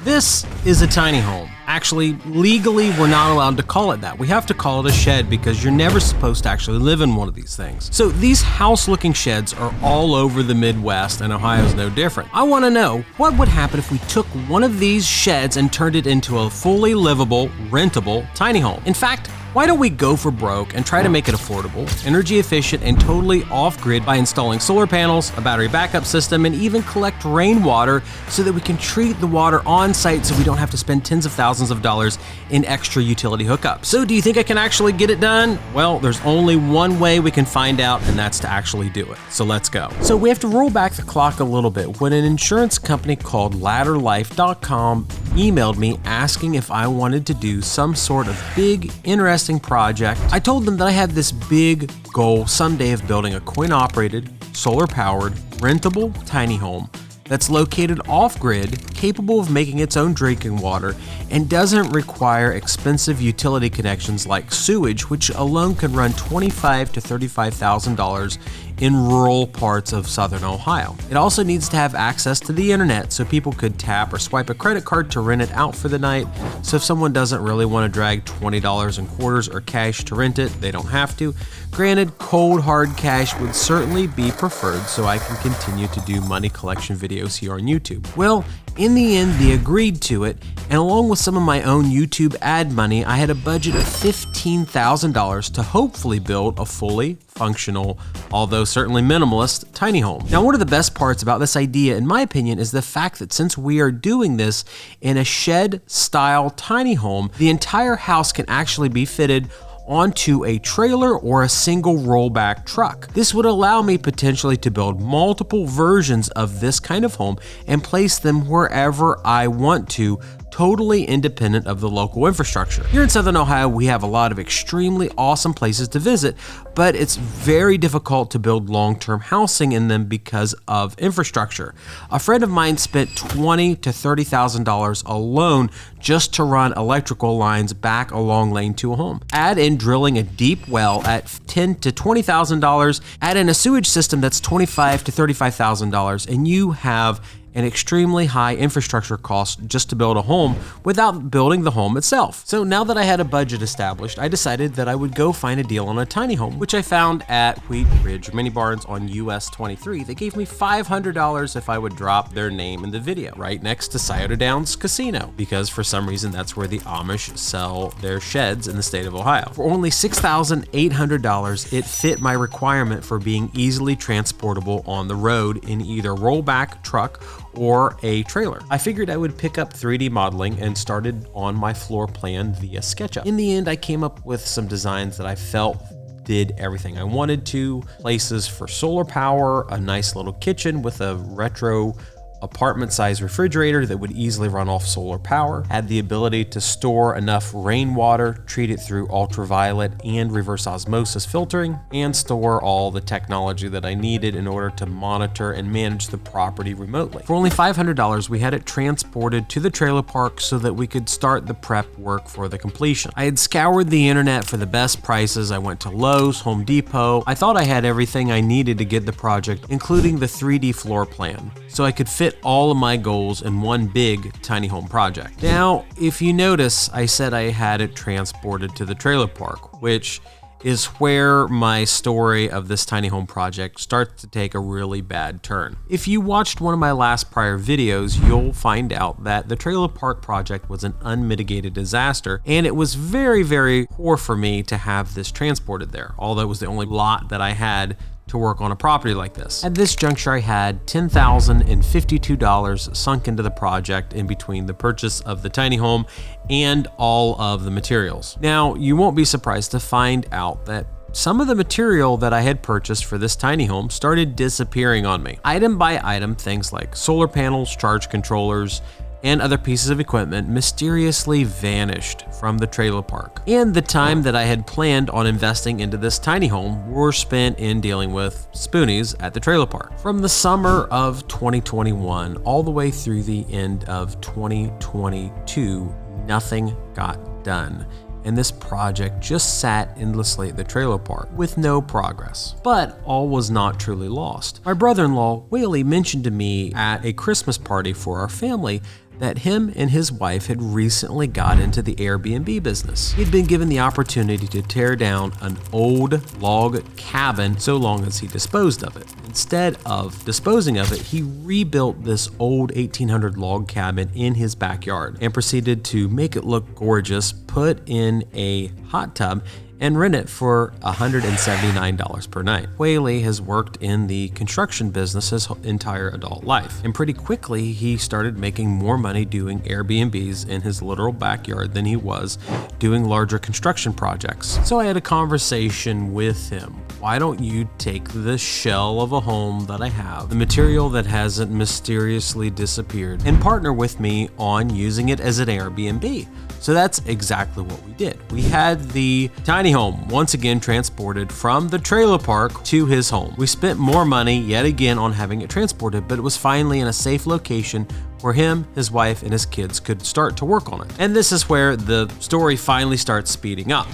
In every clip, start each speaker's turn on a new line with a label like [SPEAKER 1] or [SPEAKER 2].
[SPEAKER 1] This is a tiny home. Actually, legally, we're not allowed to call it that. We have to call it a shed because you're never supposed to actually live in one of these things. So these house-looking sheds are all over the Midwest, and Ohio's no different. I want to know, what would happen if we took one of these sheds and turned it into a fully livable, rentable tiny home? In fact, why don't we go for broke and try to make it affordable, energy efficient, and totally off-grid by installing solar panels, a battery backup system, and even collect rainwater so that we can treat the water on site so we don't have to spend tens of thousands of dollars in extra utility hookups. So do you think I can actually get it done? Well, there's only one way we can find out, and that's to actually do it. So let's go. So we have to roll back the clock a little bit. When an insurance company called LadderLife.com emailed me asking if I wanted to do some sort of big, interesting project, I told them that I had this big goal someday of building a coin-operated, solar-powered, rentable tiny home that's located off-grid, capable of making its own drinking water, and doesn't require expensive utility connections like sewage, which alone can run $25,000 to $35,000 in rural parts of southern Ohio. It also needs to have access to the internet so people could tap or swipe a credit card to rent it out for the night. So if someone doesn't really want to drag $20 in quarters or cash to rent it, they don't have to. Granted, cold hard cash would certainly be preferred so I can continue to do money collection videos here on YouTube. Well, in the end, they agreed to it, and along with some of my own YouTube ad money, I had a budget of $15,000 to hopefully build a fully functional, although certainly minimalist, tiny home. Now, one of the best parts about this idea, in my opinion, is the fact that since we are doing this in a shed-style tiny home, the entire house can actually be fitted onto a trailer or a single rollback truck. This would allow me potentially to build multiple versions of this kind of home and place them wherever I want to, totally independent of the local infrastructure. Here in Southern Ohio, we have a lot of extremely awesome places to visit, but it's very difficult to build long-term housing in them because of infrastructure. A friend of mine spent $20,000 to $30,000 alone just to run electrical lines back a long lane to a home. Add in drilling a deep well at $10,000 to $20,000, add in a sewage system that's $25,000 to $35,000, and you have an extremely high infrastructure cost just to build a home without building the home itself. So now that I had a budget established, I decided that I would go find a deal on a tiny home, which I found at Wheat Ridge Mini Barns on US 23. They gave me $500 if I would drop their name in the video, right next to Scioto Downs Casino, because for some reason that's where the Amish sell their sheds in the state of Ohio. For only $6,800, it fit my requirement for being easily transportable on the road in either rollback truck or a trailer. I figured I would pick up 3D modeling and started on my floor plan via SketchUp. In the end, I came up with some designs that I felt did everything I wanted to. Places for solar power, a nice little kitchen with a retro apartment-sized refrigerator that would easily run off solar power, had the ability to store enough rainwater, treat it through ultraviolet and reverse osmosis filtering, and store all the technology that I needed in order to monitor and manage the property remotely. For only $500, we had it transported to the trailer park so that we could start the prep work for the completion. I had scoured the internet for the best prices. I went to Lowe's, Home Depot. I thought I had everything I needed to get the project, including the 3D floor plan, so I could fit all of my goals in one big tiny home project. Now, if you notice, I said I had it transported to the trailer park, which is where my story of this tiny home project starts to take a really bad turn. If you watched one of my last prior videos, you'll find out that the trailer park project was an unmitigated disaster, and it was very, very poor for me to have this transported there, although it was the only lot that I had to work on a property like this. At this juncture, I had $10,052 sunk into the project in between the purchase of the tiny home and all of the materials. Now, you won't be surprised to find out that some of the material that I had purchased for this tiny home started disappearing on me. Item by item, things like solar panels, charge controllers, and other pieces of equipment mysteriously vanished from the trailer park. And the time that I had planned on investing into this tiny home were spent in dealing with spoonies at the trailer park. From the summer of 2021 all the way through the end of 2022, nothing got done, and this project just sat endlessly at the trailer park with no progress. But all was not truly lost. My brother-in-law, Whaley, mentioned to me at a Christmas party for our family that him and his wife had recently got into the Airbnb business. He'd been given the opportunity to tear down an old log cabin so long as he disposed of it. Instead of disposing of it, he rebuilt this old 1800 log cabin in his backyard and proceeded to make it look gorgeous, put in a hot tub, and rent it for $179 per night. Whaley has worked in the construction business his entire adult life, and pretty quickly he started making more money doing Airbnbs in his literal backyard than he was doing larger construction projects. So I had a conversation with him. Why don't you take the shell of a home that I have, the material that hasn't mysteriously disappeared, and partner with me on using it as an Airbnb? So that's exactly what we did. We had the tiny home once again transported from the trailer park to his home. We spent more money yet again on having it transported, but it was finally in a safe location where him, his wife, and his kids could start to work on it. And this is where the story finally starts speeding up.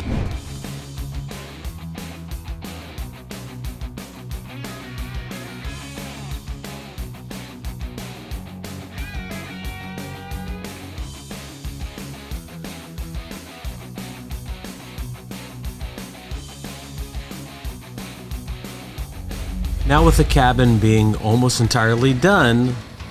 [SPEAKER 1] Now with the cabin being almost entirely done,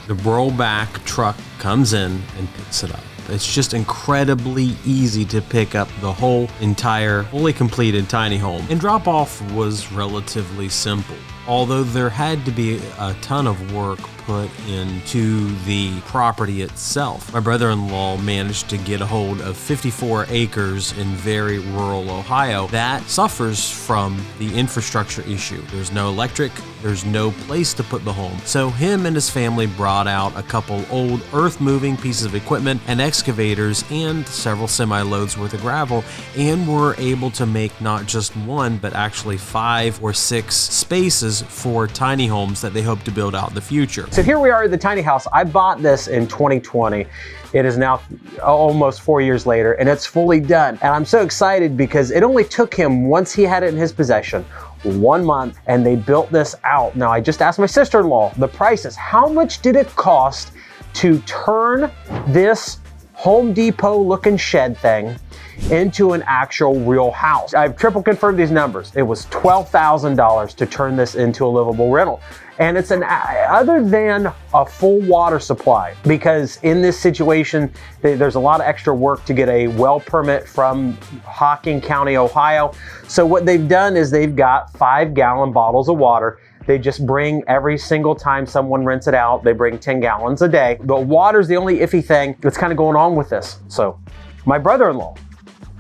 [SPEAKER 1] the rollback truck comes in and picks it up. It's just incredibly easy to pick up the whole entire fully completed tiny home, and drop off was relatively simple. Although there had to be a ton of work put into the property itself. My brother-in-law managed to get a hold of 54 acres in very rural Ohio that suffers from the infrastructure issue. There's no electric, there's no place to put the home. So him and his family brought out a couple old earth-moving pieces of equipment and excavators and several semi-loads worth of gravel, and were able to make not just one, but actually 5 or 6 spaces for tiny homes that they hope to build out in the future.
[SPEAKER 2] So here we are at the tiny house. I bought this in 2020. It is now almost 4 years later, and it's fully done. And I'm so excited because it only took him, once he had it in his possession, 1 month, and they built this out. Now, I just asked my sister-in-law the prices. How much did it cost to turn this Home Depot looking shed thing into an actual real house? I've triple confirmed these numbers. It was $12,000 to turn this into a livable rental. And it's other than a full water supply, because in this situation, there's a lot of extra work to get a well permit from Hocking County, Ohio. So what they've done is they've got 5-gallon bottles of water. They just bring every single time someone rents it out, they bring 10 gallons a day. But water's the only iffy thing that's kind of going on with this. So my brother-in-law,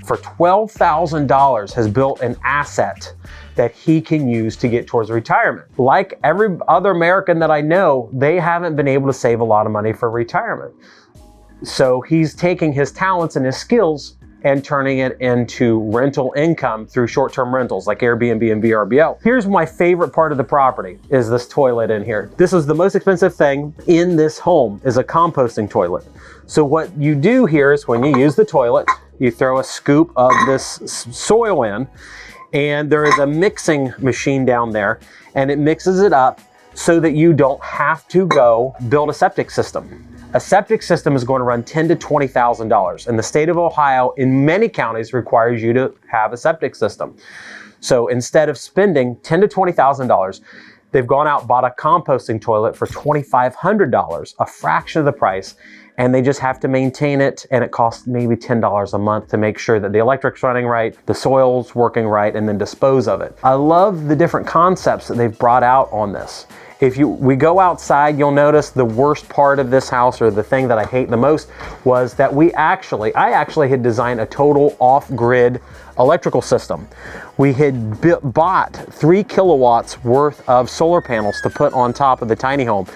[SPEAKER 2] for $12,000, has built an asset that he can use to get towards retirement. Like every other American that I know, they haven't been able to save a lot of money for retirement. So he's taking his talents and his skills and turning it into rental income through short-term rentals like Airbnb and VRBO. Here's my favorite part of the property, is this toilet in here. This is the most expensive thing in this home, is a composting toilet. So what you do here is when you use the toilet, you throw a scoop of this soil in, and there is a mixing machine down there, and it mixes it up so that you don't have to go build a septic system. A septic system is going to run $10,000 to $20,000, and the state of Ohio in many counties requires you to have a septic system. So instead of spending $10,000 to $20,000, they've gone out and bought a composting toilet for $2,500, a fraction of the price, and they just have to maintain it, and it costs maybe $10 a month to make sure that the electric's running right, the soil's working right, and then dispose of it. I love the different concepts that they've brought out on this. If we go outside, you'll notice the worst part of this house, or the thing that I hate the most, was that I actually had designed a total off-grid electrical system. We had bought 3 kilowatts worth of solar panels to put on top of the tiny home.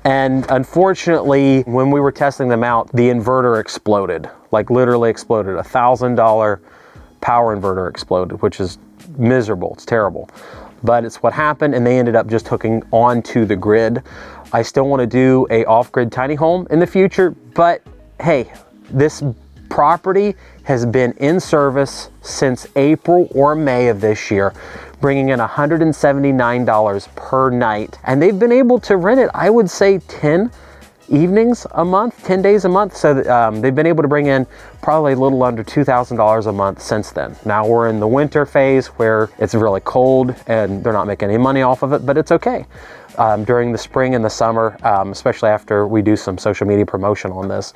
[SPEAKER 2] And unfortunately, when we were testing them out, the inverter exploded, like literally exploded. $1,000 power inverter exploded, which is miserable, it's terrible. But it's what happened, and they ended up just hooking onto the grid. I still want to do a off-grid tiny home in the future, but hey, this property has been in service since April or May of this year, bringing in $179 per night, and they've been able to rent it, I would say 10 evenings a month, 10 days a month. So they've been able to bring in probably a little under $2,000 a month since then. Now we're in the winter phase where it's really cold and they're not making any money off of it, but it's okay. During the spring and the summer, especially after we do some social media promotion on this,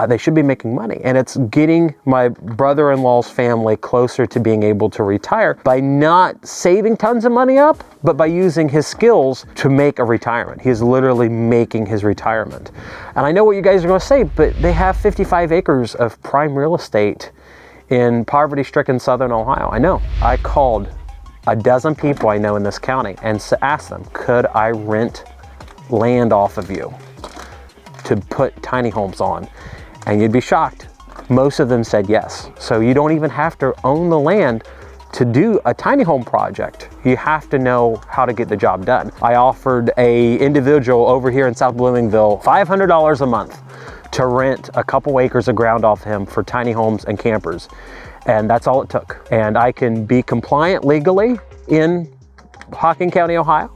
[SPEAKER 2] they should be making money. And it's getting my brother-in-law's family closer to being able to retire by not saving tons of money up, but by using his skills to make a retirement. He is literally making his retirement. And I know what you guys are going to say, but they have 55 acres of prime real estate in poverty-stricken Southern Ohio. I know. I called a dozen people I know in this county and asked them, could I rent land off of you to put tiny homes on? And you'd be shocked. Most of them said yes. So you don't even have to own the land to do a tiny home project. You have to know how to get the job done. I offered a individual over here in South Bloomingville $500 a month to rent a couple acres of ground off him for tiny homes and campers. And that's all it took. And I can be compliant legally in Hocking County, Ohio,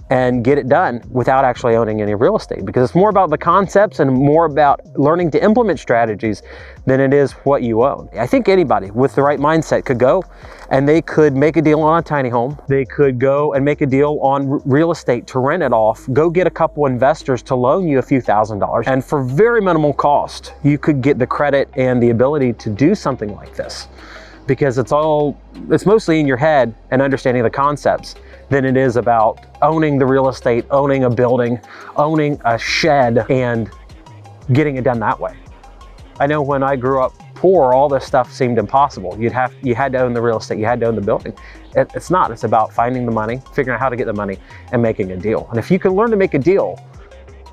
[SPEAKER 2] and get it done without actually owning any real estate, because it's more about the concepts and more about learning to implement strategies than it is what you own. I think anybody with the right mindset could go and they could make a deal on a tiny home. They could go and make a deal on real estate to rent it off, go get a couple investors to loan you a few $1,000s, and for very minimal cost, you could get the credit and the ability to do something like this. Because it's mostly in your head and understanding the concepts than it is about owning the real estate, owning a building, owning a shed, and getting it done that way. I know when I grew up poor, all this stuff seemed impossible. You had to own the real estate, you had to own the building. It's not, it's about finding the money, figuring out how to get the money, and making a deal. And if you can learn to make a deal,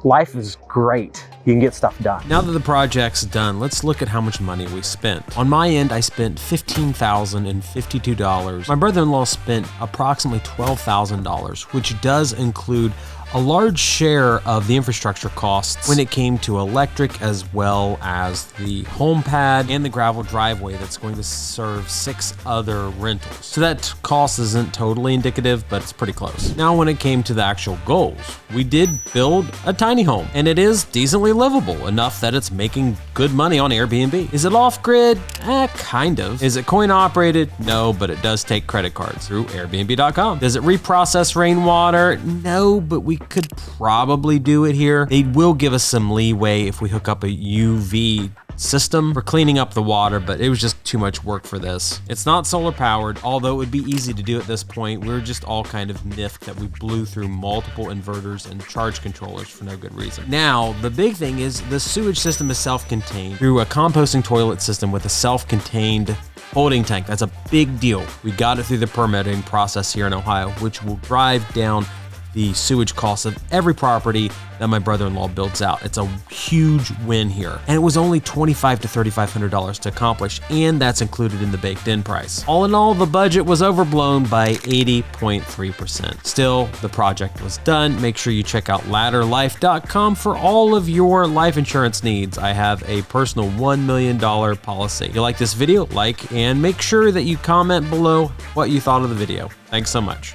[SPEAKER 2] life is great. You can get stuff done.
[SPEAKER 1] Now that the project's done, let's look at how much money we spent. On my end, I spent $15,052. My brother-in-law spent approximately $12,000, which does include a large share of the infrastructure costs when it came to electric, as well as the home pad and the gravel driveway that's going to serve 6 other rentals. So that cost isn't totally indicative, but it's pretty close. Now, when it came to the actual goals, we did build a tiny home, and it is decently livable enough that it's making good money on Airbnb. Is it off-grid? Kind of. Is it coin-operated? No, but it does take credit cards through Airbnb.com. Does it reprocess rainwater? No, but we could probably do it here. They will give us some leeway if we hook up a UV system for cleaning up the water, but it was just too much work for this. It's not solar powered, although it would be easy to do at this point. We're just all kind of miffed that we blew through multiple inverters and charge controllers for no good reason. Now, the big thing is the sewage system is self-contained through a composting toilet system with a self-contained holding tank. That's a big deal. We got it through the permitting process here in Ohio, which will drive down the sewage costs of every property that my brother-in-law builds out. It's a huge win here. And it was only $2,500 to $3,500 to accomplish, and that's included in the baked-in price. All in all, the budget was overblown by 80.3%. Still, the project was done. Make sure you check out ladderlife.com for all of your life insurance needs. I have a personal $1 million policy. If you like this video, like, and make sure that you comment below what you thought of the video. Thanks so much.